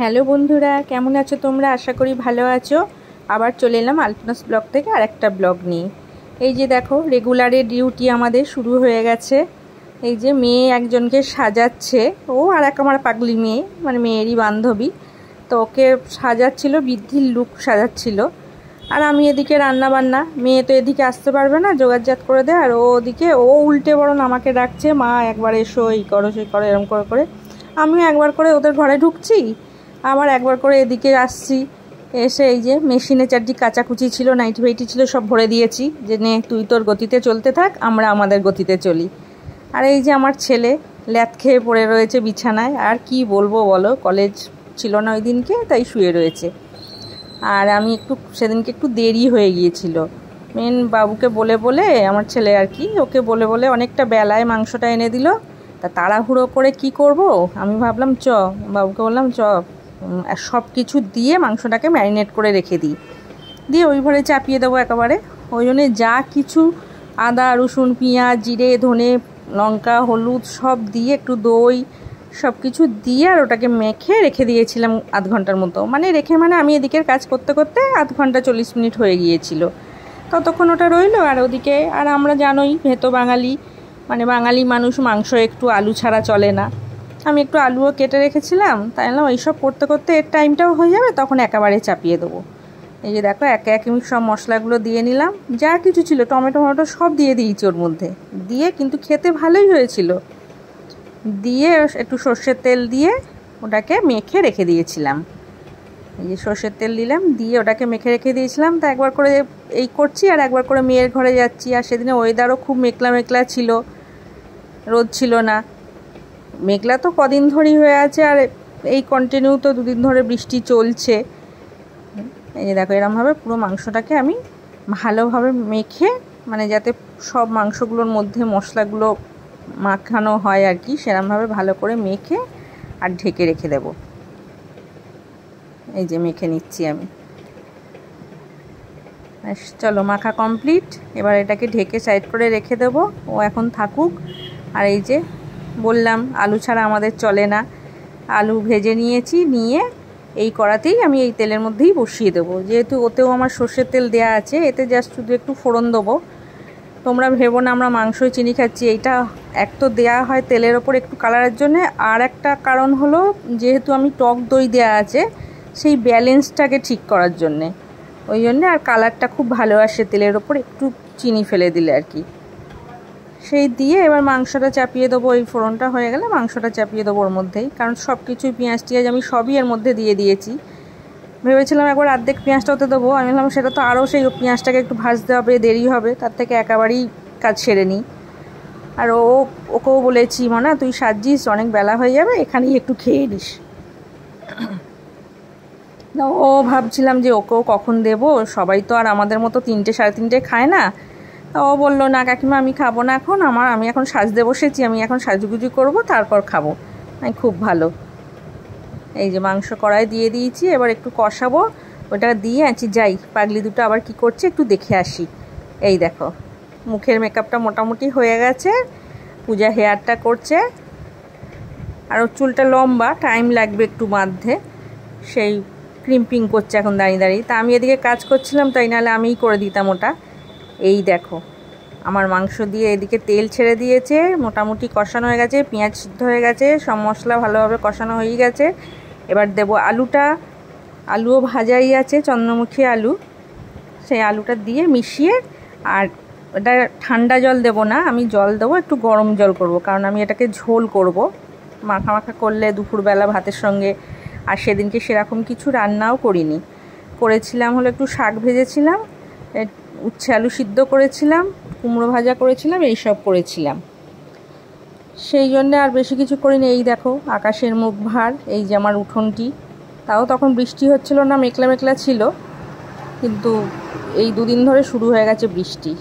Hello বন্ধুরা, কেমন আছো তোমরা? আশা করি ভালো আছো। আবার চলে এলাম আলপনাস ব্লগ থেকে আরেকটা ব্লগ নিয়ে। এই যে দেখো, রেগুলারের ডিউটি আমাদের শুরু হয়ে গেছে। এই যে মেয়ে একজনকে সাজাচ্ছে, ও আর এক আমার পাগলি মেয়ে, মানে মেয়েরই বান্ধবী। তো ওকে সাজাচ্ছিল, বৃদ্ধির লুক সাজাচ্ছিল। আর আমি এদিকে রান্না বান্না, মেয়ে তো এদিকে আসতে পারবে না, জোগাড়জাত করে দেয়। আর ও ওদিকে উল্টে বরং আমাকে ডাকছে, মা একবার এসো, এই করো সেই করো, এরম করে করে আমিও একবার করে ওদের ঘরে ঢুকছি, আবার একবার করে এদিকে আসছি। এসে এই যে মেশিনে চারটি কাচাকুচি ছিল, নাইটি ফাইটি ছিল, সব ভরে দিয়েছি যে নে তুই তোর গতিতে চলতে থাক, আমরা আমাদের গতিতে চলি। আর এই যে আমার ছেলে ল্যাথ খেয়ে পড়ে রয়েছে বিছানায়। আর কি বলবো বলো, কলেজ ছিল না ওই দিনকে, তাই শুয়ে রয়েছে। আর আমি সেদিনকে একটু দেরি হয়ে গিয়েছিল, মেন বাবুকে বলে বলে, আমার ছেলে আর কি, ওকে বলে বলে অনেকটা বেলায় মাংসটা এনে দিল। তা তাড়াহুড়ো করে কি করব, আমি ভাবলাম বাবুকে বললাম সব কিছু দিয়ে মাংসটাকে ম্যারিনেট করে রেখে দিই, দিয়ে ওই ঘরে চাপিয়ে দেবো একেবারে। ওই জন্যে যা কিছু আদা রসুন পেঁয়াজ জিরে ধনে লঙ্কা হলুদ সব দিয়ে, একটু দই, সব কিছু দিয়ে আর ওটাকে মেখে রেখে দিয়েছিলাম আধ ঘন্টার মতো। মানে আমি এদিকের কাজ করতে করতে আধ ঘন্টা 40 মিনিট হয়ে গিয়েছিল। ততক্ষণ ওটা রইলো। আর ওদিকে আর আমরা জানোই ভেতো বাঙালি, মানে বাঙালি মানুষ, মাংস একটু আলু ছাড়া চলে না। আমি একটু আলুও কেটে রেখেছিলাম, তাই না এইসব করতে করতে এর টাইমটাও হয়ে যাবে, তখন একেবারে চাপিয়ে দেবো। এই যে দেখো, একে একে আমি সব মশলাগুলো দিয়ে নিলাম, যা কিছু ছিল টমেটো সব দিয়ে দিয়েছি ওর মধ্যে, দিয়ে কিন্তু খেতে ভালোই হয়েছিল। দিয়ে একটু সর্ষের তেল দিয়ে ওটাকে মেখে রেখে দিয়েছিলাম। এই যে সর্ষের তেল দিলাম, দিয়ে ওটাকে মেখে রেখে দিয়েছিলাম। তা একবার করে এই করছি আর একবার করে মেয়ের ঘরে যাচ্ছি। আর সেদিনে ওয়েদারও খুব মেঘলা মেঘলা ছিল, রোদ ছিল না। মেঘলা তো কদিন ধরেই হয়ে আছে, আর এই কন্টিনিউ তো দুদিন ধরে বৃষ্টি চলছে। এই যে দেখো, এরমভাবে পুরো মাংসটাকে আমি ভালোভাবে মেখে, মানে যাতে সব মাংসগুলোর মধ্যে মশলাগুলো মাখানো হয় আর কি, সেরমভাবে ভালো করে মেখে আর ঢেকে রেখে দেব। এই যে মেখে নিচ্ছি আমি। চলো, মাখা কমপ্লিট। এবার এটাকে ঢেকে সাইড করে রেখে দেব, ও এখন থাকুক। আর এই যে বললাম, আলু ছাড়া আমাদের চলে না। আলু ভেজে নিয়েছি, নিয়ে এই কড়াতেই আমি এই তেলের মধ্যেই বসিয়ে দেবো, যেহেতু ওতেও আমার সর্ষের তেল দেয়া আছে। এতে জাস্ট শুধু একটু ফোড়ন দেবো। তোমরা ভেবো না আমরা মাংসই চিনি খাচ্ছি। এইটা এক তো দেওয়া হয় তেলের ওপর একটু কালারের জন্যে, আর একটা কারণ হলো যেহেতু আমি টক দই দেওয়া আছে, সেই ব্যালেন্সটাকে ঠিক করার জন্যে। ওই জন্যে আর কালারটা খুব ভালো আসে তেলের ওপর একটু চিনি ফেলে দিলে আর কি। সেই দিয়ে এবার মাংসটা চাপিয়ে দেবো। এই ফোড়নটা হয়ে গেলে মাংসটা চাপিয়ে দেবো ওর মধ্যেই, কারণ সব কিছুই পেঁয়াজ টিয়াজ আমি সবই এর মধ্যে দিয়ে দিয়েছি। ভেবেছিলাম একবার অর্ধেক পেঁয়াজটা ওতে দেবো, আমি ভাবলাম সেটা তো আরও সেই পেঁয়াজটাকে একটু ভাজতে হবে, দেরি হবে, তার থেকে একেবারেই কাজ সেরে নিই। আর ওকেও বলেছি, মনা তুই সাজিস, অনেক বেলা হয়ে যাবে, এখানেই একটু খেয়ে নিস। ও ভাবছিলাম যে ওকেও কখন দেবো, সবাই তো আর আমাদের মতো 3টে সাড়ে 3টে খায় না। তা ও বললো, না কাকিমা আমি খাবো না এখন, আমি এখন সাজতে বসেছি, আমি এখন সাজুগুজু করবো, তারপর খাবো। খুব ভালো। এই যে মাংস কড়াই দিয়ে দিয়েছি, এবার একটু কষাবো। ওটা দিয়ে আছি, যাই পাগলি দুটো আবার কি করছে একটু দেখে আসি। এই দেখো, মুখের মেকআপটা মোটামুটি হয়ে গেছে, পূজা হেয়ারটা করছে। আর ওর চুলটা লম্বা, টাইম লাগবে একটু বাঁধতে, সেই ক্রিম্পিং করছে এখন দাঁড়িয়ে দাঁড়িয়ে। তা আমি এদিকে কাজ করছিলাম, তাই নাহলে আমিই করে দিতাম ওটা। এই দেখো, আমার মাংস দিয়ে এদিকে তেল ছেড়ে দিয়েছে, মোটামুটি কষানো হয়ে গেছে, পেঁয়াজ সিদ্ধ হয়ে গেছে, সব মশলা ভালোভাবে কষানো হয়ে গেছে। এবার দেবো আলুটা, আলুও ভাজাই আছে, চন্দ্রমুখী আলু। সেই আলুটা দিয়ে মিশিয়ে, আর এটা ঠান্ডা জল দেবো না, আমি জল দেবো একটু গরম জল করব, কারণ আমি এটাকে ঝোল করব। মাখা মাখা করলে দুপুরবেলা ভাতের সঙ্গে। আর সেদিনকে সেরকম কিছু রান্নাও করিনি, করেছিলাম হলো একটু শাক ভেজেছিলাম, উচ্ছে আলু সিদ্ধ করেছিলাম, কুমড়ো ভাজা করেছিলাম, এইসব করেছিলাম। সেই জন্যে আর বেশি কিছু করিনি। এই দেখো, আকাশের মুখ ভার, এই যে আমার উঠোনটি, তাও তখন বৃষ্টি হচ্ছিল না, মেঘলা মেঘলা ছিল, কিন্তু এই দুদিন ধরে শুরু হয়ে গেছে বৃষ্টি।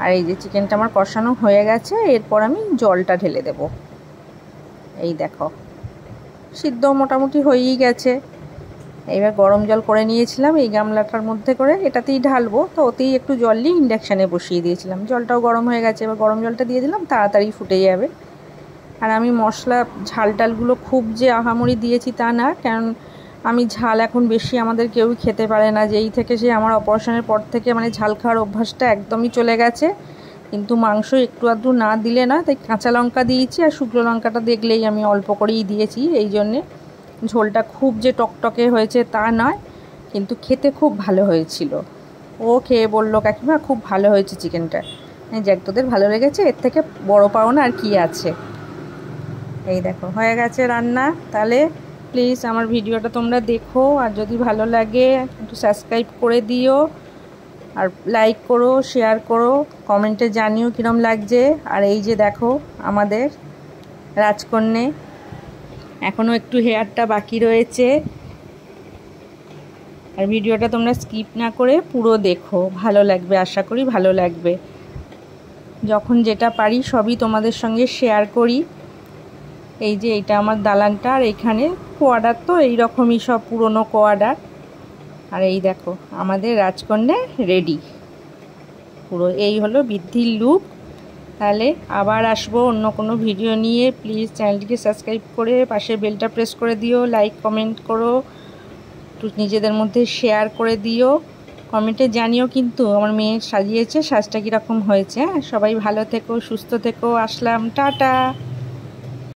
আর এই যে চিকেনটা আমার কষানো হয়ে গেছে, এরপর আমি জলটা ঢেলে দেব। এই দেখো, সিদ্ধ মোটামুটি হয়েই গেছে। এইবার গরম জল করে নিয়েছিলাম এই গামলাটার মধ্যে করে, এটাতেই ঢালবো, তো ওতেই একটু জল নিয়ে ইন্ডাকশানে বসিয়ে দিয়েছিলাম। জলটাও গরম হয়ে গেছে, এবার গরম জলটা দিয়ে দিলাম, তাড়াতাড়ি ফুটে যাবে। আর আমি মশলা ঝাল টালগুলো খুব যে আহামরি দিয়েছি তা না, কারণ আমি ঝাল এখন বেশি আমাদের কেউই খেতে পারে না। যেই থেকে সে আমার অপারেশনের পর থেকে মানে ঝাল খাওয়ার অভ্যাসটা একদমই চলে গেছে। কিন্তু মাংস একটু আধটু না দিলে না, তাই কাঁচা লঙ্কা দিয়েছি, আর শুকনো লঙ্কাটা দেখলেই আমি অল্প করেই দিয়েছি। এই জন্যে ঝোলটা খুব যে টকটকে হয়েছে তা নয়, কিন্তু খেতে খুব ভালো হয়েছিল। ও খেয়ে বলল, কাকিমা খুব ভালো হয়েছে চিকেনটা। যাক, তোদের ভালো লেগেছে, এর থেকে বড় পাওনা আর কি আছে। এই দেখো হয়ে গেছে রান্না। তাহলে প্লিজ আমার ভিডিওটা তোমরা দেখো, আর যদি ভালো লাগে একটু সাবস্ক্রাইব করে দিও, আর লাইক করো, শেয়ার করো, কমেন্টে জানিও কীরকম লাগছে। আর এই যে দেখো আমাদের রাজকন্যে, এখনও একটু হেয়ারটা বাকি রয়েছে। আর ভিডিওটা তোমরা স্কিপ না করে পুরো দেখো, ভালো লাগবে, আশা করি ভালো লাগবে। যখন যেটা পারি সবই তোমাদের সঙ্গে শেয়ার করি। এই যে এটা আমার দালানটা, আর এখানে কোয়ার্ডার তো এইরকমই সব পুরনো কোয়ার্ডার। আর এই দেখো আমাদের রাজকন্যা রেডি পুরো। এই হলো বৃদ্ধির লুক। তাহলে আবার আসবো অন্য কোনো ভিডিও নিয়ে। প্লিজ চ্যানেলটিকে সাবস্ক্রাইব করে পাশে বেলটা প্রেস করে দিও, লাইক কমেন্ট করো, একটু নিজেদের মধ্যে শেয়ার করে দিও, কমেন্টে জানিও কিন্তু আমার মেয়ে সাজিয়েছে, সাজটা কীরকম হয়েছে। সবাই ভালো থেকো, সুস্থ থেকো, আসলাম, টাটা।